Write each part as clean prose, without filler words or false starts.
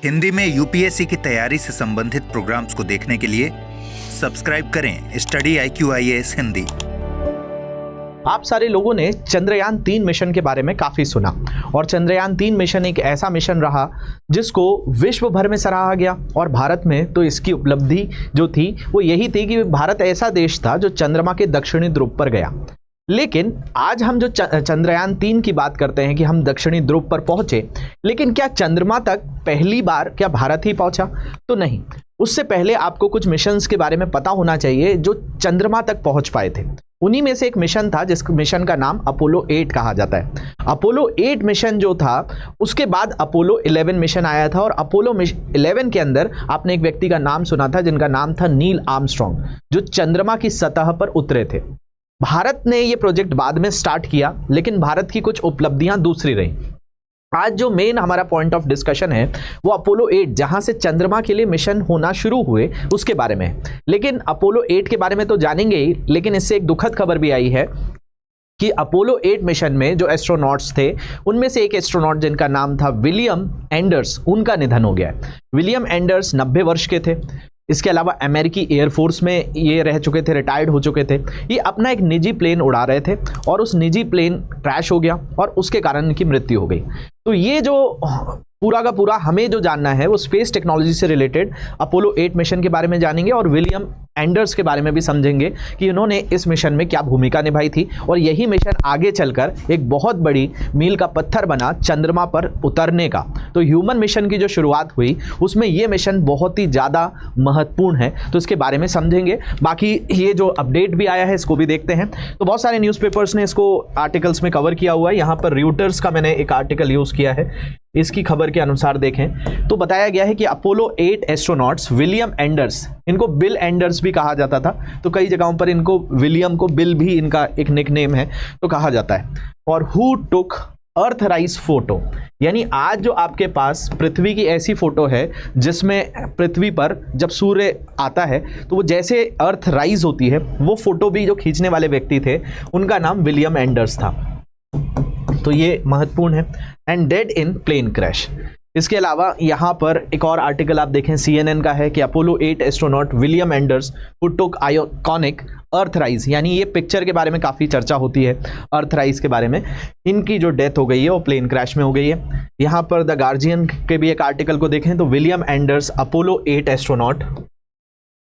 हिंदी में यूपीएससी की तैयारी से संबंधित प्रोग्राम्स को देखने के लिए सब्सक्राइब करें स्टडी IQIAS हिंदी। आप सारे लोगों ने चंद्रयान-3 मिशन के बारे में काफ़ी सुना और चंद्रयान-3 मिशन एक ऐसा मिशन रहा जिसको विश्व भर में सराहा गया और भारत में तो इसकी उपलब्धि जो थी वो यही थी कि भारत ऐसा देश था जो चंद्रमा के दक्षिणी ध्रुव पर गया। लेकिन आज हम जो चंद्रयान-3 की बात करते हैं कि हम दक्षिणी ध्रुव पर पहुंचे, लेकिन क्या चंद्रमा तक पहली बार क्या भारत ही पहुंचा? तो नहीं, उससे पहले आपको कुछ मिशंस के बारे में पता होना चाहिए जो चंद्रमा तक पहुंच पाए थे। उन्हीं में से एक मिशन था जिस मिशन का नाम अपोलो 8 कहा जाता है। अपोलो 8 मिशन जो था उसके बाद अपोलो 11 मिशन आया था और अपोलो 11 के अंदर आपने एक व्यक्ति का नाम सुना था जिनका नाम था नील आर्मस्ट्रॉन्ग, जो चंद्रमा की सतह पर उतरे थे। भारत ने ये प्रोजेक्ट बाद में स्टार्ट किया, लेकिन भारत की कुछ उपलब्धियां दूसरी रही। आज जो मेन हमारा पॉइंट ऑफ डिस्कशन है वो अपोलो 8 जहां से चंद्रमा के लिए मिशन होना शुरू हुए उसके बारे में है। लेकिन अपोलो 8 के बारे में तो जानेंगे ही, लेकिन इससे एक दुखद खबर भी आई है कि अपोलो 8 मिशन में जो एस्ट्रोनॉट्स थे उनमें से एक एस्ट्रोनॉट जिनका नाम था विलियम एंडर्स, उनका निधन हो गया। विलियम एंडर्स 90 वर्ष के थे। इसके अलावा अमेरिकी एयरफोर्स में ये रह चुके थे, रिटायर्ड हो चुके थे। ये अपना एक निजी प्लेन उड़ा रहे थे और उस निजी प्लेन क्रैश हो गया और उसके कारण इनकी मृत्यु हो गई। तो ये जो पूरा का पूरा हमें जो जानना है वो स्पेस टेक्नोलॉजी से रिलेटेड अपोलो 8 मिशन के बारे में जानेंगे और विलियम एंडर्स के बारे में भी समझेंगे कि इन्होंने इस मिशन में क्या भूमिका निभाई थी और यही मिशन आगे चलकर एक बहुत बड़ी मील का पत्थर बना चंद्रमा पर उतरने का। तो ह्यूमन मिशन की जो शुरुआत हुई उसमें ये मिशन बहुत ही ज़्यादा महत्वपूर्ण है, तो इसके बारे में समझेंगे। बाकी ये जो अपडेट भी आया है इसको भी देखते हैं। तो बहुत सारे न्यूज़पेपर्स ने इसको आर्टिकल्स में कवर किया हुआ है। यहाँ पर रॉयटर्स का मैंने एक आर्टिकल यूज़ किया है। इसकी खबर के अनुसार देखें तो बताया गया है कि अपोलो 8 एस्ट्रोनॉट्स विलियम एंडर्स, इनको बिल एंडर्स भी कहा जाता था, तो कई जगहों पर इनको विलियम को बिल भी इनका एक निकनेम है तो कहा जाता है। और हु टुक अर्थराइज फोटो, यानी आज जो आपके पास पृथ्वी की ऐसी फोटो है जिसमें पृथ्वी पर जब सूर्य आता है तो वो जैसे अर्थ राइज होती है, वो फोटो भी जो खींचने वाले व्यक्ति थे उनका नाम विलियम एंडर्स था। तो ये महत्वपूर्ण है। And dead in plane crash. इसके अलावा यहाँ पर एक और आर्टिकल आप देखें CNN का है कि Apollo 8 astronaut William Anders who took iconic Earthrise, यानी ये पिक्चर के बारे में काफ़ी चर्चा होती है अर्थराइज के बारे में। इनकी जो डेथ हो गई है वो प्लेन क्रैश में हो गई है। यहाँ पर द गार्जियन के भी एक आर्टिकल को देखें तो विलियम एंडर्स अपोलो 8 एस्ट्रोनॉट,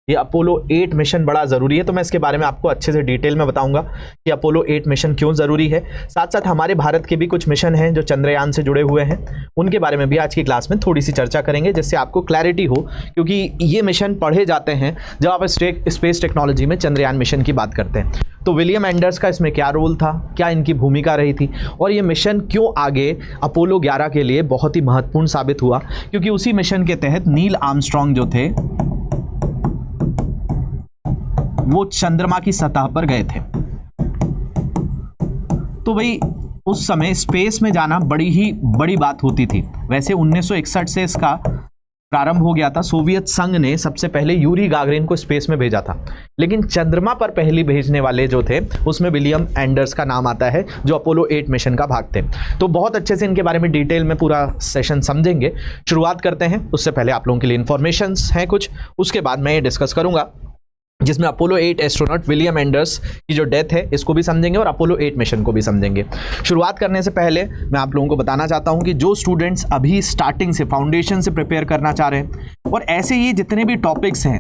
ये अपोलो 8 मिशन बड़ा ज़रूरी है, तो मैं इसके बारे में आपको अच्छे से डिटेल में बताऊंगा कि अपोलो 8 मिशन क्यों ज़रूरी है। साथ साथ हमारे भारत के भी कुछ मिशन हैं जो चंद्रयान से जुड़े हुए हैं, उनके बारे में भी आज की क्लास में थोड़ी सी चर्चा करेंगे जिससे आपको क्लैरिटी हो, क्योंकि ये मिशन पढ़े जाते हैं जब आप स्पेस टेक्नोलॉजी में चंद्रयान मिशन की बात करते हैं। तो विलियम एंडर्स का इसमें क्या रोल था, क्या इनकी भूमिका रही थी और ये मिशन क्यों आगे अपोलो 11 के लिए बहुत ही महत्वपूर्ण साबित हुआ, क्योंकि उसी मिशन के तहत नील आर्मस्ट्रॉन्ग जो थे वो चंद्रमा की सतह पर गए थे। तो भाई उस समय स्पेस में जाना बड़ी बात होती थी। वैसे 1961 से इसका प्रारंभ हो गया था। सोवियत संघ ने सबसे पहले यूरी गागरिन को स्पेस में भेजा था, लेकिन चंद्रमा पर पहली भेजने वाले जो थे उसमें विलियम एंडर्स का नाम आता है जो अपोलो 8 मिशन का भाग थे। तो बहुत अच्छे से इनके बारे में डिटेल में पूरा सेशन समझेंगे। शुरुआत करते हैं। उससे पहले आप लोगों के लिए इन्फॉर्मेशंस हैं कुछ, उसके बाद मैं ये डिस्कस करूंगा जिसमें अपोलो 8 एस्ट्रोनॉट विलियम एंडर्स की जो डेथ है इसको भी समझेंगे और अपोलो 8 मिशन को भी समझेंगे। शुरुआत करने से पहले मैं आप लोगों को बताना चाहता हूं कि जो स्टूडेंट्स अभी स्टार्टिंग से फाउंडेशन से प्रिपेयर करना चाह रहे हैं और ऐसे ये जितने भी टॉपिक्स हैं,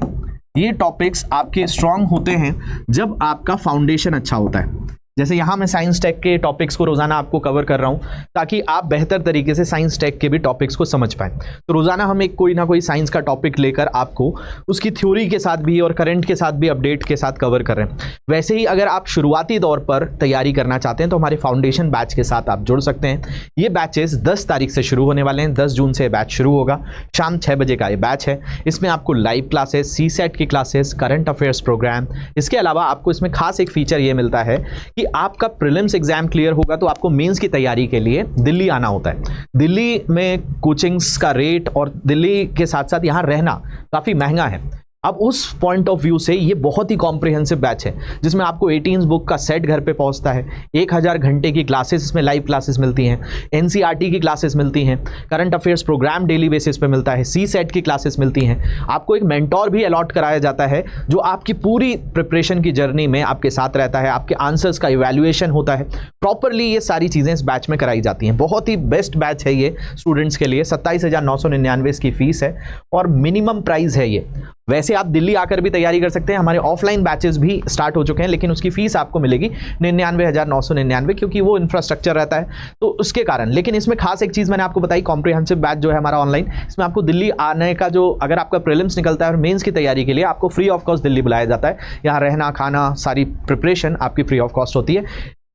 ये टॉपिक्स आपके स्ट्रांग होते हैं जब आपका फाउंडेशन अच्छा होता है। जैसे यहाँ मैं साइंस टेक के टॉपिक्स को रोज़ाना आपको कवर कर रहा हूँ ताकि आप बेहतर तरीके से साइंस टेक के भी टॉपिक्स को समझ पाएँ। तो रोज़ाना हम एक कोई ना कोई साइंस का टॉपिक लेकर आपको उसकी थ्योरी के साथ भी और करंट के साथ भी अपडेट के साथ कवर कर रहे हैं। वैसे ही अगर आप शुरुआती दौर पर तैयारी करना चाहते हैं तो हमारे फाउंडेशन बैच के साथ आप जुड़ सकते हैं। ये बैचेस 10 तारीख से शुरू होने वाले हैं। 10 जून से बैच शुरू होगा। शाम 6 बजे का ये बैच है। इसमें आपको लाइव क्लासेस, CSET की क्लासेस, करंट अफेयर्स प्रोग्राम, इसके अलावा आपको इसमें खास एक फीचर ये मिलता है कि आपका प्रीलिम्स एग्जाम क्लियर होगा तो आपको मेंस की तैयारी के लिए दिल्ली आना होता है। दिल्ली में कोचिंग्स का रेट और दिल्ली के साथ साथ यहाँ रहना काफ़ी महंगा है। अब उस पॉइंट ऑफ व्यू से ये बहुत ही कॉम्प्रिहेंसिव बैच है, जिसमें आपको 18 बुक का सेट घर पे पहुंचता है, 1000 घंटे की क्लासेस, इसमें लाइव क्लासेस मिलती हैं, एनसीईआरटी की क्लासेस मिलती हैं, current affairs program daily basis पे मिलता है, सी सेट की क्लासेस मिलती हैं, आपको एक मेंटोर भी अलॉट कराया जाता है जो आपकी पूरी प्रिपरेशन की जर्नी में आपके साथ रहता है, आपके आंसर्स का इवैल्यूएशन होता है प्रॉपरली। ये सारी चीज़ें इस बैच में कराई जाती हैं। बहुत ही बेस्ट बैच है ये स्टूडेंट्स के लिए। 27,999 इसकी फीस है और मिनिमम प्राइस है ये। वैसे आप दिल्ली आकर भी तैयारी कर सकते हैं, हमारे ऑफलाइन बैचेस भी स्टार्ट हो चुके हैं, लेकिन उसकी फीस आपको मिलेगी 99,999, क्योंकि वो इंफ्रास्ट्रक्चर रहता है तो उसके कारण। लेकिन इसमें खास एक चीज़ मैंने आपको बताई, कॉम्प्रिहेंसिव बैच जो है हमारा ऑनलाइन, इसमें आपको दिल्ली आने का जो, अगर आपका प्रीलिम्स निकलता है और मेंस की तैयारी के लिए आपको फ्री ऑफ कॉस्ट दिल्ली बुलाया जाता है। यहाँ रहना खाना सारी प्रिपरेशन आपकी फ्री ऑफ कॉस्ट होती है,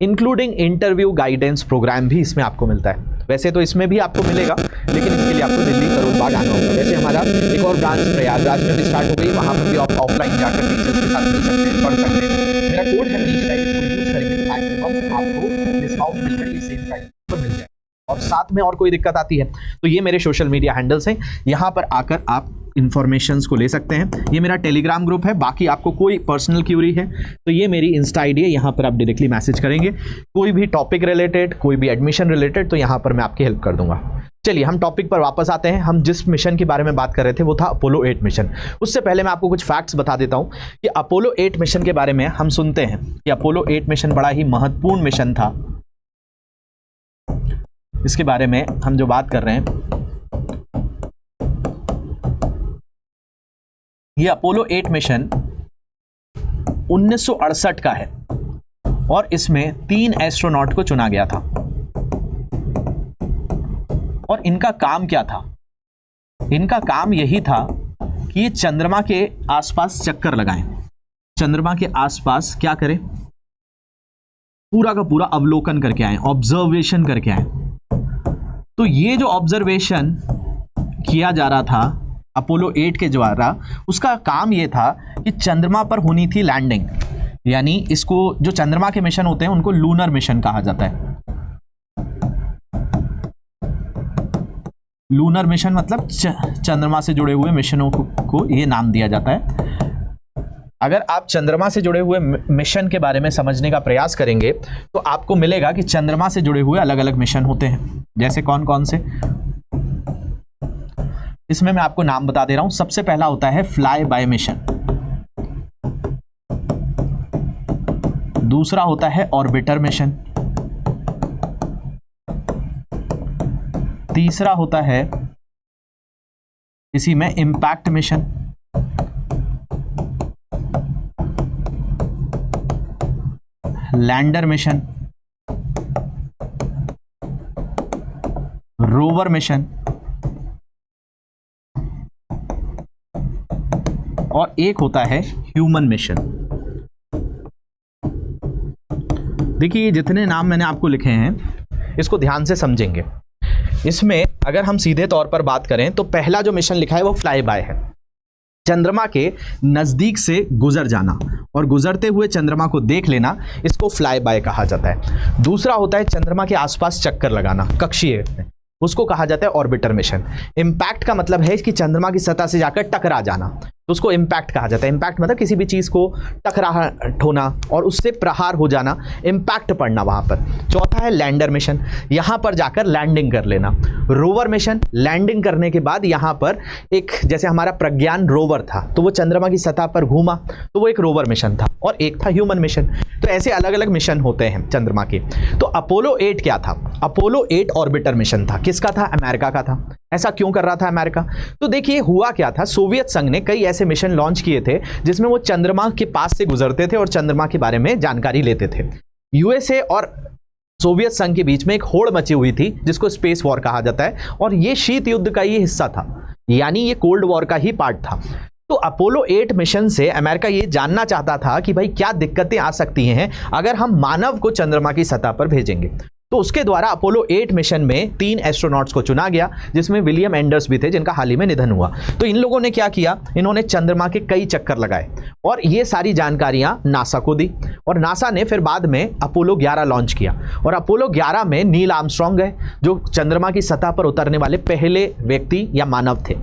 इंक्लूडिंग इंटरव्यू गाइडेंस प्रोग्राम भी इसमें आपको मिलता है। वैसे तो इसमें भी आपको मिलेगा, लेकिन इसके लिए आपको दिल्ली करोल बाग आना होगा। वैसे हमारा एक और ब्रांच प्रयागराज में भी स्टार्ट हो गई, वहाँ पर भी आप ऑफलाइन जाकर टीचर्स के साथ मिल सकते हैं, पढ़ सकते हैं। मेरा कोड है मनीष टाइप, इसको यूज करेंगे तो मैक्सिमम आपको डिस्काउंट मिलकर ये सेम प्राइस पर मिल जाए। और साथ में और कोई दिक्कत आती है तो ये मेरे सोशल मीडिया हैंडल्स हैं, यहाँ पर आकर आप इन्फॉर्मेशंस को ले सकते हैं। ये मेरा टेलीग्राम ग्रुप है। बाकी आपको कोई पर्सनल क्यूरी है तो ये मेरी इंस्टा आईडी है, यहाँ पर आप डायरेक्टली मैसेज करेंगे, कोई भी टॉपिक रिलेटेड, कोई भी एडमिशन रिलेटेड, तो यहाँ पर मैं आपकी हेल्प कर दूंगा। चलिए हम टॉपिक पर वापस आते हैं। हम जिस मिशन के बारे में बात कर रहे थे वो था अपोलो 8 मिशन। उससे पहले मैं आपको कुछ फैक्ट्स बता देता हूं कि अपोलो 8 मिशन के बारे में हम सुनते हैं कि अपोलो 8 मिशन बड़ा ही महत्वपूर्ण मिशन था। इसके बारे में हम जो बात कर रहे हैं, ये अपोलो 8 मिशन 1968 का है और इसमें 3 एस्ट्रोनॉट को चुना गया था। और इनका काम क्या था? इनका काम यही था कि ये चंद्रमा के आसपास चक्कर लगाएं, चंद्रमा के आसपास क्या करें, पूरा का पूरा अवलोकन करके आए, ऑब्जर्वेशन करके आए। तो ये जो ऑब्जर्वेशन किया जा रहा था अपोलो 8 के द्वारा, उसका काम ये था कि चंद्रमा पर होनी थी लैंडिंग, यानी इसको जो चंद्रमा के मिशन होते हैं उनको लूनर मिशन कहा जाता है। लूनर मिशन मतलब चंद्रमा से जुड़े हुए मिशनों को ये नाम दिया जाता है। अगर आप चंद्रमा से जुड़े हुए मिशन के बारे में समझने का प्रयास करेंगे तो आपको मिलेगा कि चंद्रमा से जुड़े हुए अलग अलग मिशन होते हैं। जैसे कौन कौन से, इसमें मैं आपको नाम बता दे रहा हूं। सबसे पहला होता है फ्लाई बाय मिशन, दूसरा होता है ऑर्बिटर मिशन, तीसरा होता है इसी में impact mission, lander mission, rover mission और एक होता है ह्यूमन मिशन। देखिए जितने नाम मैंने आपको लिखे हैं इसको ध्यान से समझेंगे। इसमें अगर हम सीधे तौर पर बात करें तो पहला जो मिशन लिखा है वो फ्लाई बाय है, चंद्रमा के नजदीक से गुजर जाना और गुजरते हुए चंद्रमा को देख लेना, इसको फ्लाई बाय कहा जाता है। दूसरा होता है चंद्रमा के आसपास चक्कर लगाना कक्षीय, उसको कहा जाता है ऑर्बिटर मिशन। इंपैक्ट का मतलब है कि चंद्रमा की सतह से जाकर टकरा जाना, तो उसको इंपैक्ट कहा जाता है। इंपैक्ट मतलब किसी भी चीज़ को टकराहट होना और उससे प्रहार हो जाना, इंपैक्ट पड़ना वहाँ पर। चौथा है लैंडर मिशन, यहाँ पर जाकर लैंडिंग कर लेना। रोवर मिशन, लैंडिंग करने के बाद यहाँ पर एक, जैसे हमारा प्रज्ञान रोवर था तो वो चंद्रमा की सतह पर घूमा तो वो एक रोवर मिशन था, और एक था ह्यूमन मिशन। तो ऐसे अलग अलग मिशन होते हैं चंद्रमा के। तो अपोलो 8 क्या था? अपोलो 8 ऑर्बिटर मिशन था। किसका था? अमेरिका का था। ऐसा क्यों कर रहा था अमेरिका? तो देखिए हुआ क्या था, सोवियत संघ ने कई ऐसे मिशन लॉन्च किए थे जिसमें वो चंद्रमा के पास से गुजरते थे और चंद्रमा के बारे में जानकारी लेते थे। यूएसए और सोवियत संघ के बीच में एक होड़ मची हुई थी जिसको स्पेस वॉर कहा जाता है, और ये शीत युद्ध का ही हिस्सा था, यानी ये कोल्ड वॉर का ही पार्ट था। तो अपोलो 8 मिशन से अमेरिका ये जानना चाहता था कि भाई क्या दिक्कतें आ सकती हैं अगर हम मानव को चंद्रमा की सतह पर भेजेंगे। तो उसके द्वारा अपोलो 8 मिशन में 3 एस्ट्रोनॉट्स को चुना गया, जिसमें विलियम एंडर्स भी थे जिनका हाल ही में निधन हुआ। तो इन लोगों ने क्या किया, इन्होंने चंद्रमा के कई चक्कर लगाए और ये सारी जानकारियां नासा को दी, और नासा ने फिर बाद में अपोलो 11 लॉन्च किया। और अपोलो 11 में नील आर्मस्ट्रॉन्ग है जो चंद्रमा की सतह पर उतरने वाले पहले व्यक्ति या मानव थे।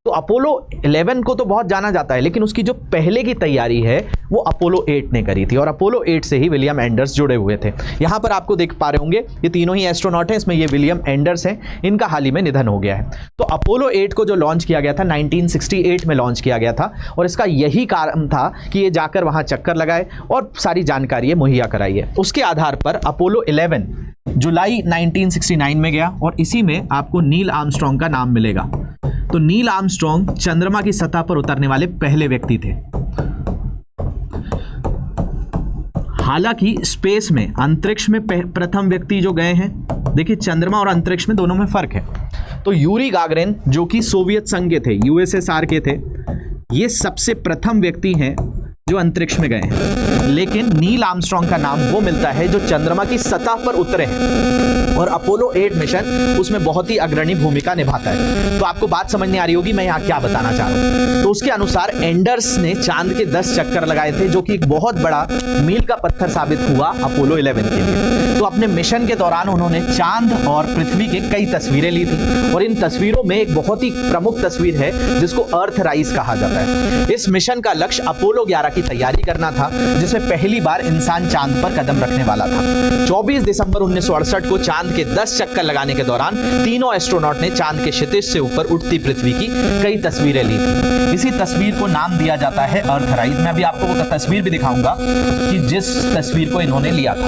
तो अपोलो 11 को तो बहुत जाना जाता है, लेकिन उसकी जो पहले की तैयारी है वो अपोलो 8 ने करी थी, और अपोलो 8 से ही विलियम एंडर्स जुड़े हुए थे। यहां पर आपको देख पा रहे होंगे ये तीनों ही एस्ट्रोनॉट हैं, इसमें ये विलियम एंडर्स हैं, इनका हाल ही में निधन हो गया है। तो अपोलो 8 को जो लॉन्च किया गया था 1968 में लॉन्च किया गया था, और इसका यही कारण था कि ये जाकर वहां चक्कर लगाए और सारी जानकारी ये मुहैया कराई है। उसके आधार पर अपोलो 11 जुलाई 1969 में गया, और इसी में आपको नील आर्मस्ट्रॉन्ग का नाम मिलेगा। तो नील आर्मस्ट्रॉन्ग चंद्रमा की सतह पर उतरने वाले पहले व्यक्ति थे। हालांकि स्पेस में, अंतरिक्ष में प्रथम व्यक्ति जो गए हैं, देखिए चंद्रमा और अंतरिक्ष में दोनों में फर्क है। तो यूरी गागरिन जो कि सोवियत संघ के थे, यूएसएसआर के थे, ये सबसे प्रथम व्यक्ति हैं जो अंतरिक्ष में गए हैं। लेकिन नील आर्मस्ट्रॉन्ग का नाम वो मिलता है जो चंद्रमा की सतह पर उतरे हैं, और अपोलो 8 मिशन उसमें बहुत ही अग्रणी भूमिका निभाता है। तो आपको बात समझ नहीं आ रही होगी मैं यहाँ क्या बताना चाह रहा हूँ। तो उसके अनुसार एंडर्स ने चांद के 10 चक्कर लगाए थे, जो कि एक बहुत बड़ा मील का पत्थर साबित हुआ अपोलो 11 के लिए। तो अपने मिशन के दौरान उन्होंने चांद और पृथ्वी के कई तस्वीरें ली थी, और इन तस्वीरों में एक बहुत ही प्रमुख तस्वीर है जिसको अर्थराइज कहा जाता है। इस मिशन का लक्ष्य अपोलो 11 की तैयारी करना था, जिसमें पहली बार इंसान चांद पर कदम रखने वाला था। 24 दिसंबर 1968 को चांद के 10 चक्कर लगाने के दौरान तीनों एस्ट्रोनॉट ने चांद के क्षितिज से ऊपर उठती पृथ्वी की कई तस्वीरें ली थी। इसी तस्वीर को नाम दिया जाता है अर्थराइज। मैं अभी आपको वो तस्वीर भी दिखाऊंगा कि जिस तस्वीर को इन्होंने लिया था।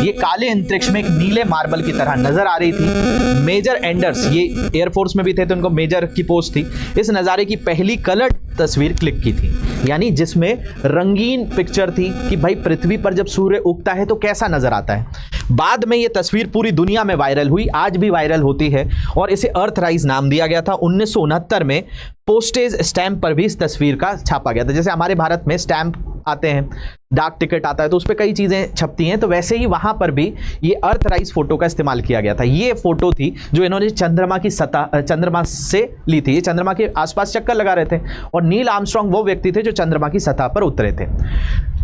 ये काले अंतरिक्ष में एक नीले मार्बल की तरह नजर आ रही थी। मेजर एंडर्स, ये एयरफोर्स में भी थे तो उनको मेजर की पोस्ट थी, इस नजारे की पहली कलर्ड तस्वीर क्लिक की थी, यानी जिसमें रंगीन पिक्चर थी कि भाई पृथ्वी पर जब सूर्य उगता है तो कैसा नजर आता है। बाद में यह तस्वीर पूरी दुनिया में वायरल हुई, आज भी वायरल होती है, और इसे अर्थराइज नाम दिया गया था। 1969 में पोस्टेज स्टैंप पर भी इस तस्वीर का छापा गया था। जैसे हमारे भारत में स्टैंप आते हैं, डाक टिकट आता है, तो उस पर कई चीज़ें छपती हैं, तो वैसे ही वहाँ पर भी ये अर्थराइज फोटो का इस्तेमाल किया गया था। ये फोटो थी जो इन्होंने चंद्रमा की सतह, चंद्रमा से ली थी। ये चंद्रमा के आसपास चक्कर लगा रहे थे, और नील आर्मस्ट्रॉन्ग वो व्यक्ति थे जो चंद्रमा की सतह पर उतरे थे।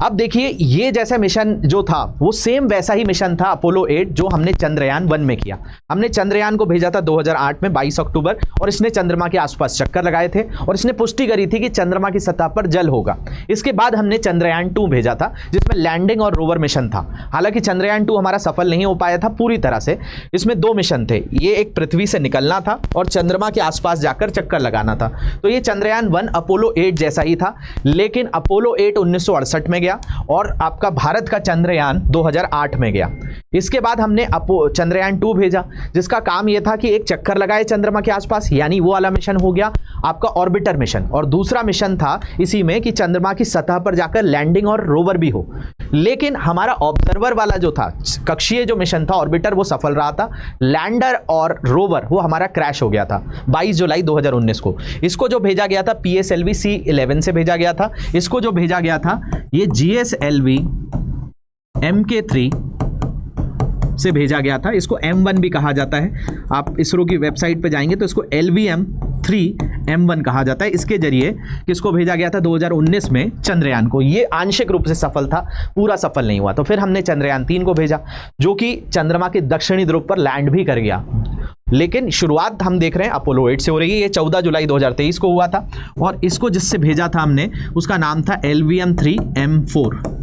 अब देखिए, ये जैसा मिशन जो था वो सेम वैसा ही मिशन था अपोलो 8 जो हमने चंद्रयान 1 में किया। हमने चंद्रयान को भेजा था 2008 में 22 अक्टूबर, और इसने चंद्रमा के आसपास चक्कर लगाए थे, और इसने पुष्टि करी थी कि चंद्रमा की सतह पर जल होगा। इसके बाद हमने चंद्रयान 2 भेजा था, जिसमें लैंडिंग और रोवर मिशन था। हालांकि चंद्रयान 2 हमारा सफल नहीं हो पाया था पूरी तरह से। इसमें 2 मिशन थे, ये एक पृथ्वी से निकलना था और चंद्रमा के आसपास जाकर चक्कर लगाना था। तो ये चंद्रयान 1 अपोलो 8 जैसा ही था, लेकिन अपोलो 8 1968 में गया, और आपका भारत का चंद्रयान 2008 में गया। इसके बाद हमने चंद्रयान 2 भेजा, जिसका काम यह था कि एक चक्कर लगाए चंद्रमा के आसपास, यानी वो वाला मिशन हो गया आपका ऑर्बिटर मिशन। और दूसरा मिशन था इसी में कि चंद्रमा की सतह पर जाकर लैंडिंग और रोवर भी हो। लेकिन हमारा ऑब्जर्वर वाला जो था, कक्षीय जो मिशन था ऑर्बिटर, वो सफल रहा था। लैंडर और रोवर वो हमारा क्रैश हो गया था 22 जुलाई 2019 को। इसको जो भेजा गया था PSLV C11 से भेजा गया था। इसको जो भेजा गया था ये GSLV MK3 से भेजा गया था। इसको M1 भी कहा जाता है। आप इसरो की वेबसाइट पे जाएंगे तो इसको LVM-3M1 कहा जाता है। इसके जरिए किसको भेजा गया था 2019 में, चंद्रयान को। ये आंशिक रूप से सफल था, पूरा सफल नहीं हुआ। तो फिर हमने चंद्रयान 3 को भेजा, जो कि चंद्रमा के दक्षिणी ध्रुव पर लैंड भी कर गया। लेकिन शुरुआत हम देख रहे हैं अपोलो 8 से हो रही है। ये 14 जुलाई 2023 को हुआ था, और इसको जिससे भेजा था हमने उसका नाम था LVM-3M4।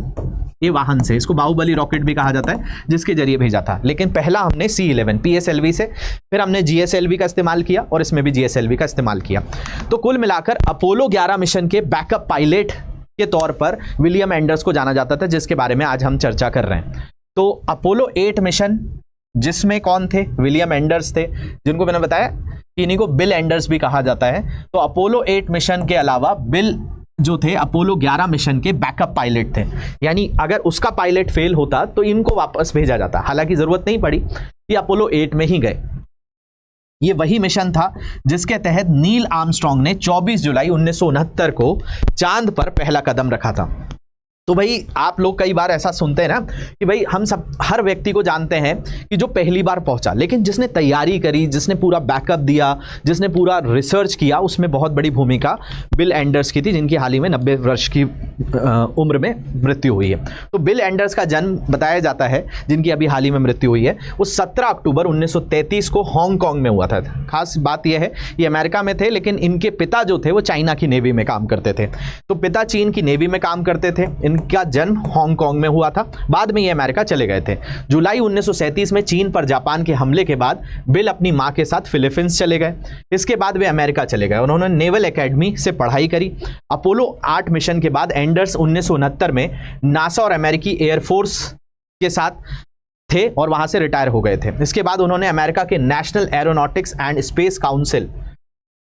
ये वाहन से, इसको बाहुबली रॉकेट भी कहा जाता है, जिसके जरिए भेजा था। लेकिन पहला हमने C11 PSLV से, फिर हमने GSLV का इस्तेमाल किया, और इसमें भी GSLV का इस्तेमाल किया। तो कुल मिलाकर अपोलो 11 मिशन के बैकअप पायलट के तौर पर विलियम एंडर्स को जाना जाता था, जिसके बारे में आज हम चर्चा कर रहे हैं। तो अपोलो 8 मिशन जिसमें कौन थे, विलियम एंडर्स थे, जिनको मैंने बताया कि इन्हीं को बिल एंडर्स भी कहा जाता है। तो अपोलो 8 मिशन के अलावा बिल जो थे अपोलो 11 मिशन के बैकअप पायलट थे, यानी अगर उसका पायलट फेल होता तो इनको वापस भेजा जाता। हालांकि जरूरत नहीं पड़ी, ये अपोलो 8 में ही गए। ये वही मिशन था जिसके तहत नील आर्मस्ट्रॉन्ग ने 24 जुलाई 1969 को चांद पर पहला कदम रखा था। तो भाई आप लोग कई बार ऐसा सुनते हैं ना कि भाई हम सब हर व्यक्ति को जानते हैं कि जो पहली बार पहुंचा, लेकिन जिसने तैयारी करी, जिसने पूरा बैकअप दिया, जिसने पूरा रिसर्च किया, उसमें बहुत बड़ी भूमिका बिल एंडर्स की थी, जिनकी हाल ही में 90 वर्ष की उम्र में मृत्यु हुई है। तो बिल एंडर्स का जन्म बताया जाता है, जिनकी अभी हाल ही में मृत्यु हुई है, वो 17 अक्टूबर 1933 को हांगकांग में हुआ था। खास बात यह है ये अमेरिका में थे, लेकिन इनके पिता जो थे वो चाइना की नेवी में काम करते थे। तो पिता चीन की नेवी में काम करते थे, इनका जन्म हांगकांग में हुआ था। बाद में ये अमेरिका चले गए थे। जुलाई 1937 में चीन पर जापान के हमले के बाद बिल अपनी मां के साथ फिलीपींस चले गए। इसके बाद वे अमेरिका चले गए। उन्होंने नेवल एकेडमी से पढ़ाई करी। अपोलो 8 मिशन के बाद एंडर्स 1969 में नासा और अमेरिकी एयरफोर्स के साथ थे और वहां से रिटायर हो गए थे। इसके बाद उन्होंने अमेरिका के national aeronautics and space council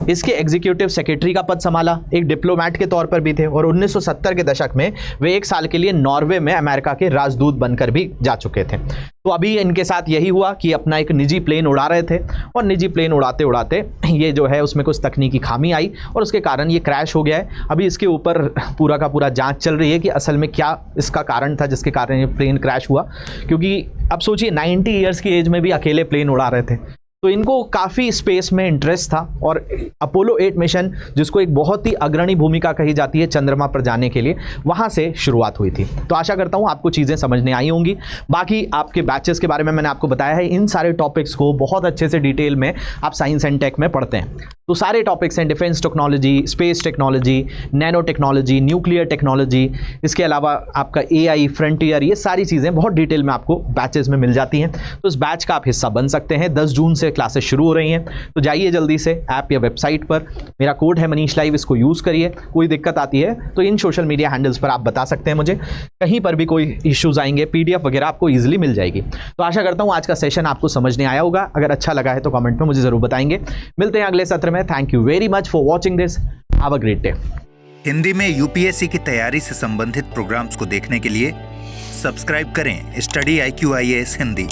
इसके एग्जीक्यूटिव सेक्रेटरी का पद संभाला। एक डिप्लोमेट के तौर पर भी थे और 1970 के दशक में वे 1 साल के लिए नॉर्वे में अमेरिका के राजदूत बनकर भी जा चुके थे। तो अभी इनके साथ यही हुआ कि अपना एक निजी प्लेन उड़ा रहे थे और निजी प्लेन उड़ाते उड़ाते ये जो है उसमें कुछ तकनीकी खामी आई और उसके कारण ये क्रैश हो गया है। अभी इसके ऊपर पूरा का पूरा जांच चल रही है कि असल में क्या इसका कारण था जिसके कारण ये प्लेन क्रैश हुआ। क्योंकि अब सोचिए 90 ईयर्स की एज में भी अकेले प्लेन उड़ा रहे थे, तो इनको काफ़ी स्पेस में इंटरेस्ट था। और अपोलो 8 मिशन, जिसको एक बहुत ही अग्रणी भूमिका कही जाती है चंद्रमा पर जाने के लिए, वहाँ से शुरुआत हुई थी। तो आशा करता हूँ आपको चीज़ें समझने आई होंगी। बाकी आपके बैचेस के बारे में मैंने आपको बताया है, इन सारे टॉपिक्स को बहुत अच्छे से डिटेल में आप साइंस एंड टेक में पढ़ते हैं। तो सारे टॉपिक्स हैं defence technology, space technology, nano technology, nuclear technology, इसके अलावा आपका AI, फ्रंटियर, ये सारी चीज़ें बहुत डिटेल में आपको बैचेस में मिल जाती हैं। तो इस बैच का आप हिस्सा बन सकते हैं। 10 जून से क्लासेस शुरू हो रही हैं, तो जाइए जल्दी से ऐप या वेबसाइट पर। मेरा कोड है मनीष लाइव, इसको यूज़ करिए। कोई दिक्कत आती है तो इन सोशल मीडिया हैंडल्स पर आप बता सकते हैं मुझे। कहीं पर भी कोई इश्यूज़ आएंगे, PDF वगैरह आपको ईजिली मिल जाएगी। तो आशा करता हूँ आज का सेशन आपको समझने आया होगा। अगर अच्छा लगा है तो कमेंट में मुझे ज़रूर बताएंगे। मिलते हैं अगले सत्र में। Thank you very much for watching this. Have a great day. Hindi में UPSC की तैयारी से संबंधित प्रोग्राम्स को देखने के लिए सब्सक्राइब करें स्टडी IQ IAS हिंदी।